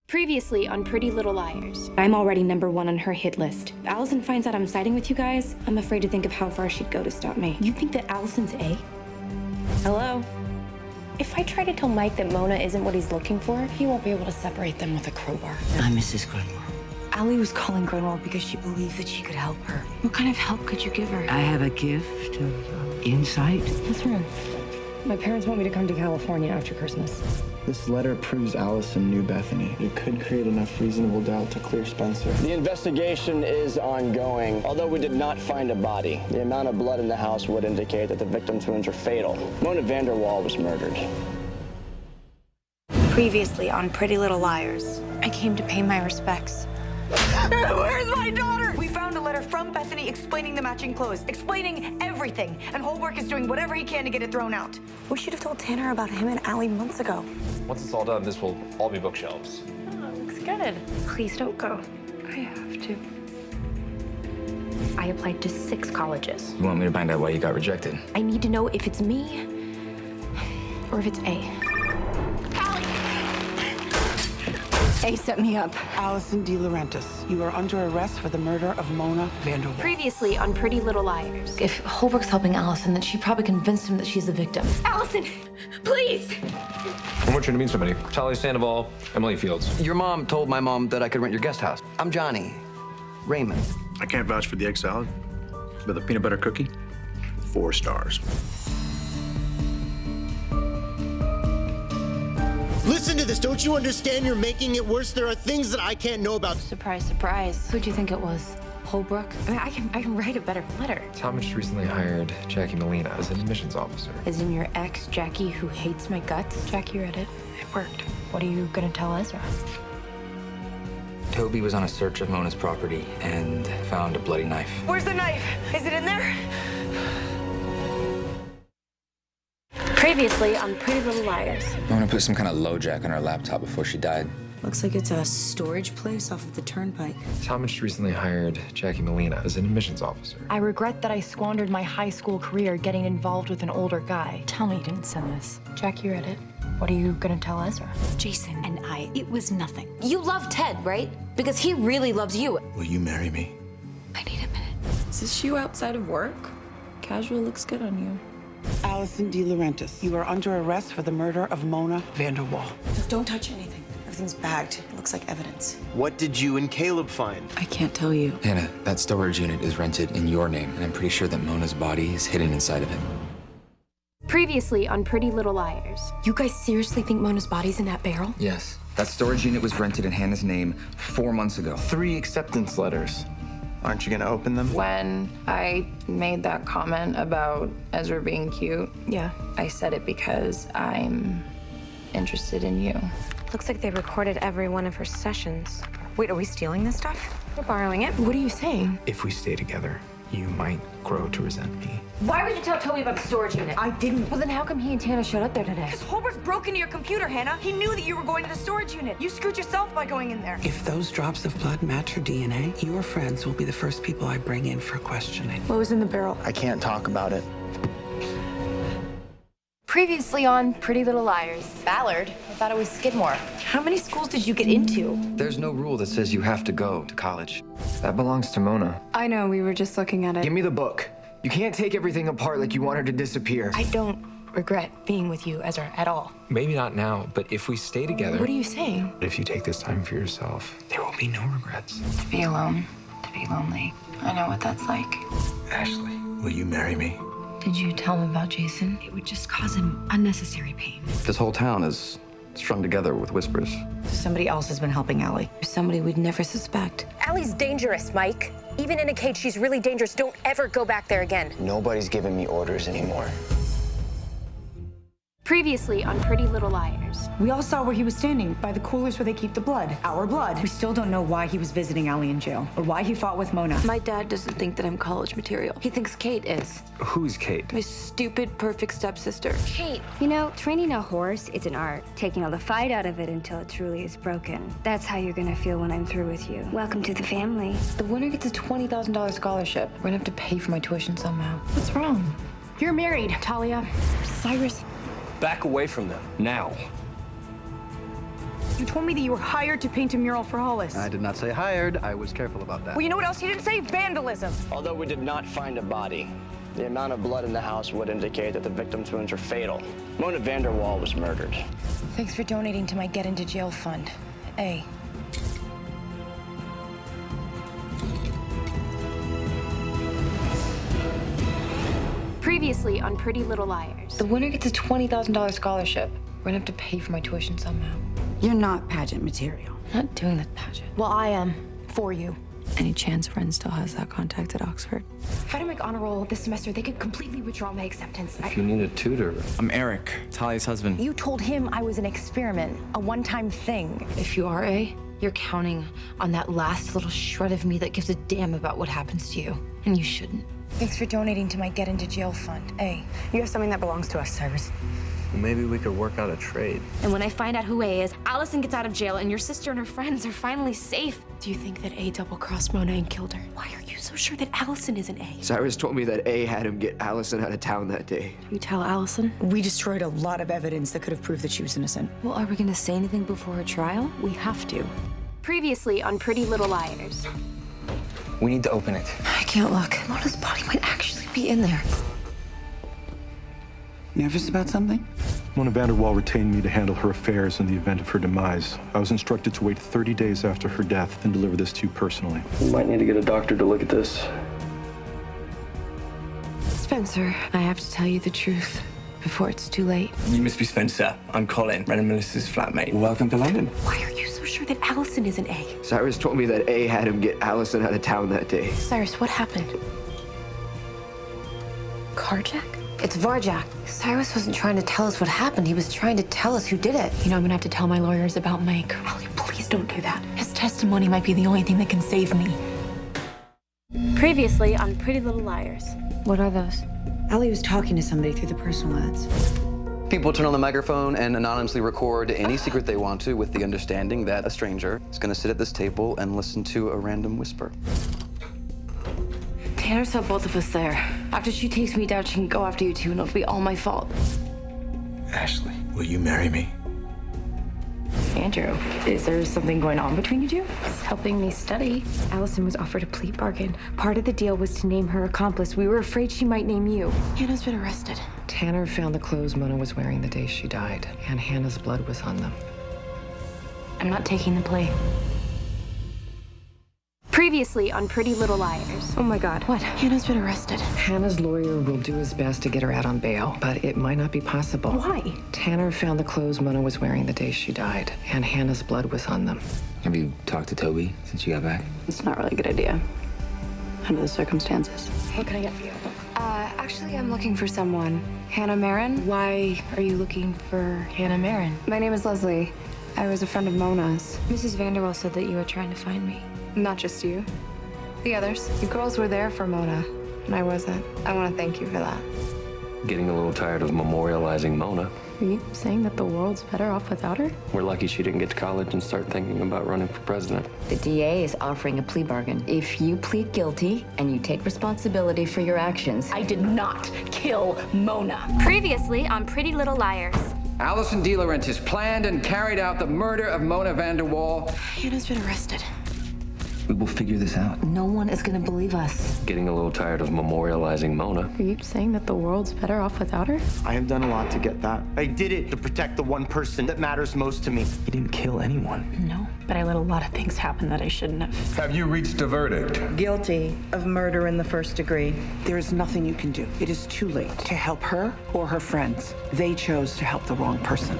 Previously on Pretty Little Liars. I'm already #1 on her hit list. If Allison finds out I'm siding with you guys, I'm afraid to think of how far she'd go to stop me. You think that Allison's A? Hello? If I try to tell Mike that Mona isn't what he's looking for, he won't be able to separate them with a crowbar. I'm Mrs. Grenwell. Allie was calling Grenwell because she believed that she could help her. What kind of help could you give her? I have a gift of insight. What's wrong? My parents want me to come to California after Christmas. This letter proves Allison knew Bethany. It could create enough reasonable doubt to clear Spencer. The investigation is ongoing. Although we did not find a body, the amount of blood in the house would indicate that the victim's wounds were fatal. Mona Vanderwall was murdered. Previously on Pretty Little Liars. I came to pay my respects. Where's my daughter? We found a letter from Bethany explaining the matching clothes, explaining everything, and Holbrook is doing whatever he can to get it thrown out. We should have told Tanner about him and Allie months ago. Once it's all done, this will all be bookshelves. Oh, looks good. Please don't go. I have to. I applied to 6 colleges. You want me to find out why you got rejected? I need to know if it's me or if it's A. A set me up. Allison De Laurentiis, you are under arrest for the murder of Mona Vanderwall. Previously on Pretty Little Liars. If Holbrook's helping Allison, then she probably convinced him that she's the victim. Allison, please! I want you to meet somebody. Talia Sandoval, Emily Fields. Your mom told my mom that I could rent your guest house. I'm Johnny. Raymond. I can't vouch for the egg salad, but the peanut butter cookie, 4 stars. Listen to this. Don't you understand you're making it worse? There are things that I can't know about. Surprise, surprise. Who'd you think it was? Holbrook? I mean, I can write a better letter. Talmadge recently hired Jackie Molina as an admissions officer. As in your ex, Jackie, who hates my guts? Jackie read it. It worked. What are you gonna tell Ezra? Toby was on a search of Mona's property and found a bloody knife. Where's the knife? Is it in there? Previously on Pretty Little Liars. Mona put some kind of LoJack on her laptop before she died. Looks like it's a storage place off of the turnpike. Talmadge recently hired Jackie Molina as an admissions officer. I regret that I squandered my high school career getting involved with an older guy. Tell me you didn't send this. Jackie read it. What are you gonna tell Ezra? Jason and I, it was nothing. You love Ted, right? Because he really loves you. Will you marry me? I need a minute. Is this you outside of work? Casual looks good on you. Allison De Laurentiis, you are under arrest for the murder of Mona Vanderwall. Don't touch anything. Everything's bagged. It looks like evidence. What did you and Caleb find? I can't tell you. Hannah, that storage unit is rented in your name, and I'm pretty sure that Mona's body is hidden inside of it. Previously on Pretty Little Liars. You guys seriously think Mona's body's in that barrel? Yes. That storage unit was rented in Hannah's name 4 months ago. 3 acceptance letters. Aren't you gonna open them? When I made that comment about Ezra being cute, Yeah. I said it because I'm interested in you. Looks like they recorded every one of her sessions. Wait, are we stealing this stuff? We're borrowing it. What are you saying? If we stay together, you might grow to resent me. Why would you tell Toby about the storage unit? I didn't. Well, then how come he and Tana showed up there today? Because Holbrook broke into your computer, Hannah. He knew that you were going to the storage unit. You screwed yourself by going in there. If those drops of blood match her DNA, your friends will be the first people I bring in for questioning. What was in the barrel? I can't talk about it. Previously on Pretty Little Liars. Ballard? I thought it was Skidmore. How many schools did you get into? There's no rule that says you have to go to college. That belongs to Mona. I know, we were just looking at it. Give me the book. You can't take everything apart like you want her to disappear. I don't regret being with you, Ezra, at all. Maybe not now, but if we stay together. What are you saying? If you take this time for yourself, there will be no regrets. To be alone, to be lonely. I know what that's like. Ashley, will you marry me? Did you tell him about Jason? It would just cause him unnecessary pain. This whole town is strung together with whispers. Somebody else has been helping Allie. Somebody we'd never suspect. Allie's dangerous, Mike. Even in a cage, she's really dangerous. Don't ever go back there again. Nobody's giving me orders anymore. Previously on Pretty Little Liars. We all saw where he was standing, by the coolers where they keep the blood. Our blood. We still don't know why he was visiting Allie in jail, or why he fought with Mona. My dad doesn't think that I'm college material. He thinks Kate is. Who's Kate? My stupid, perfect stepsister. Kate. You know, training a horse, it's an art. Taking all the fight out of it until it truly is broken. That's how you're gonna feel when I'm through with you. Welcome to the family. The winner gets a $20,000 scholarship. We're gonna have to pay for my tuition somehow. What's wrong? You're married, Talia. Cyrus. Back away from them, now. You told me that you were hired to paint a mural for Hollis. I did not say hired. I was careful about that. Well, you know what else you didn't say? Vandalism. Although we did not find a body, the amount of blood in the house would indicate that the victim's wounds are fatal. Mona Vanderwall was murdered. Thanks for donating to my Get Into Jail fund. A. Previously on Pretty Little Liars. The winner gets a $20,000 scholarship. We're gonna have to pay for my tuition somehow. You're not pageant material. I'm not doing the pageant. Well, I am. For you. Any chance Ren still has that contact at Oxford? If I don't make honor roll this semester, they could completely withdraw my acceptance. If you need a tutor. I'm Eric, Talia's husband. You told him I was an experiment, a one-time thing. If you are A, you're counting on that last little shred of me that gives a damn about what happens to you. And you shouldn't. Thanks for donating to my Get Into Jail fund. A. You have something that belongs to us, Cyrus. Well, maybe we could work out a trade. And when I find out who A is, Allison gets out of jail and your sister and her friends are finally safe. Do you think that A double-crossed Mona and killed her? Why are you so sure that Allison isn't A? Cyrus told me that A had him get Allison out of town that day. Did you tell Allison? We destroyed a lot of evidence that could have proved that she was innocent. Well, are we gonna say anything before her trial? We have to. Previously on Pretty Little Liars. We need to open it. I can't look. Mona's body might actually be in there. Nervous about something? Mona Vanderwall retained me to handle her affairs in the event of her demise. I was instructed to wait 30 days after her death, then deliver this to you personally. You might need to get a doctor to look at this. Spencer, I have to tell you the truth before it's too late. You must be Spencer. I'm Colin, Ren and Melissa's flatmate. Welcome to London. Why are you so sure that Allison isn't A? Cyrus told me that A had him get Allison out of town that day. Cyrus, what happened? Carjack? It's Varjak. Cyrus wasn't trying to tell us what happened. He was trying to tell us who did it. You know, I'm gonna have to tell my lawyers about Mike. Allie, please don't do that. His testimony might be the only thing that can save me. Previously on Pretty Little Liars. What are those? Allie was talking to somebody through the personal ads. People turn on the microphone and anonymously record any secret they want to with the understanding that a stranger is going to sit at this table and listen to a random whisper. Tanner saw both of us there. After she takes me down, she can go after you two, and it'll be all my fault. Ashley, will you marry me? Andrew, is there something going on between you two? It's helping me study. Allison was offered a plea bargain. Part of the deal was to name her accomplice. We were afraid she might name you. Hannah's been arrested. Tanner found the clothes Mona was wearing the day she died, and Hannah's blood was on them. I'm not taking the plea. Previously on Pretty Little Liars. Oh my God, what? Hannah's been arrested. Hannah's lawyer will do his best to get her out on bail, but it might not be possible. Why? Tanner found the clothes Mona was wearing the day she died, and Hannah's blood was on them. Have you talked to Toby since you got back? It's not really a good idea, under the circumstances. What can I get for you? Actually, I'm looking for someone. Hannah Marin? Why are you looking for Hannah Marin? My name is Leslie. I was a friend of Mona's. Mrs. Vanderwall said that you were trying to find me. Not just you. The others. You girls were there for Mona, and I wasn't. I want to thank you for that. Getting a little tired of memorializing Mona. Are you saying that the world's better off without her? We're lucky she didn't get to college and start thinking about running for president. The DA is offering a plea bargain. If you plead guilty and you take responsibility for your actions. I did not kill Mona. Previously on Pretty Little Liars. Allison DeLaurentiis has planned and carried out the murder of Mona Vanderwall. Hannah's been arrested. We will figure this out. No one is going to believe us. Getting a little tired of memorializing Mona. Are you saying that the world's better off without her? I have done a lot to get that. I did it to protect the one person that matters most to me. He didn't kill anyone. No, but I let a lot of things happen that I shouldn't have. Have you reached a verdict? Guilty of murder in the first degree. There is nothing you can do. It is too late to help her or her friends. They chose to help the wrong person.